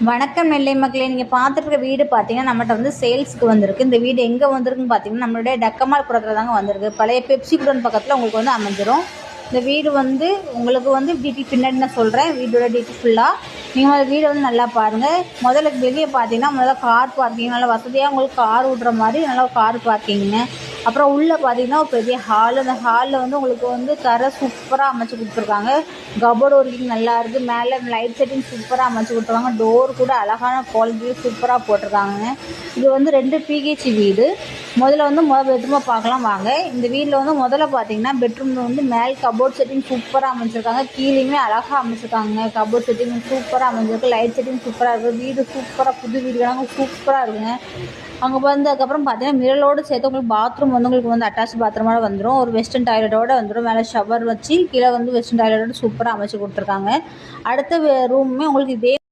வணக்கம் நெல்லை மக்களே. நீங்கள் பார்த்துருக்க வீடு பார்த்தீங்கன்னா நம்மகிட்ட வந்து சேல்ஸுக்கு வந்திருக்கு. இந்த வீடு எங்கே வந்திருக்குன்னு பார்த்தீங்கன்னா நம்மளுடைய டக்கமால்புரத்தில் தாங்க வந்திருக்கு. பழைய பெப்சி குடோன் பக்கத்தில் உங்களுக்கு வந்து அமைஞ்சிரும். இந்த வீடு வந்து உங்களுக்கு வந்து டீட்டெயில் பின்னாடி நான் சொல்கிறேன். வீடோட டீட்டெயில் ஃபுல்லாக நீங்கள் அந்த வீடை வந்து நல்லா பாருங்கள். முதல்ல வெளியே பார்த்தீங்கன்னா முதல்ல கார் பார்க்கிங் நல்லா வசதியாக உங்களுக்கு கார் விட்ற மாதிரி நல்லா கார் பார்க்கிங்க. அப்புறம் உள்ளே பார்த்தீங்கன்னா ஒரு பெரிய ஹால். அந்த ஹாலில் வந்து உங்களுக்கு வந்து தரை சூப்பராக அமைச்சு கொடுத்துருக்காங்க. கபோர்டு ஒர்க்கிங் நல்லா இருக்குது. மேலே லைட் செட்டிங் சூப்பராக அமைச்சு கொடுத்துருக்காங்க. டோர் கூட அழகான குவாலிட்டியில் சூப்பராக போட்டிருக்காங்க. இது வந்து 2 பிஹெச் வீடு. முதல்ல வந்து பெட்ரூமை பார்க்கலாம் வாங்க. இந்த வீட்டில் வந்து முதல்ல பார்த்தீங்கன்னா பெட்ரூமில் வந்து மேல் கபோர்ட் செட்டிங் சூப்பராக அமைச்சிருக்காங்க. கீழேயுமே அழகாக அமைச்சிருக்காங்க. கபோர்ட் செட்டிங் சூப்பராக அமைஞ்சிருக்கு. லைட் செட்டிங் சூப்பராக இருக்குது. வீடு சூப்பராக புது வீடுகளாங்க சூப்பராக இருக்குங்க. அங்கே வந்ததுக்கப்புறம் பார்த்தீங்கன்னா மிரலோடு சேர்த்து உங்களுக்கு பாத்ரூம் வந்து உங்களுக்கு வந்து அட்டாச் பாத்ரூமோட வந்துடும். ஒரு வெஸ்டர்ன் டாய்லெட்டோட வந்துடும். மேலே ஷவர் வச்சு கீழே வந்து வெஸ்டர்ன் டாய்லெட்டோட சூப்பராக அமைச்சு கொடுத்துருக்காங்க. அடுத்த ரூமுமே உங்களுக்கு இதே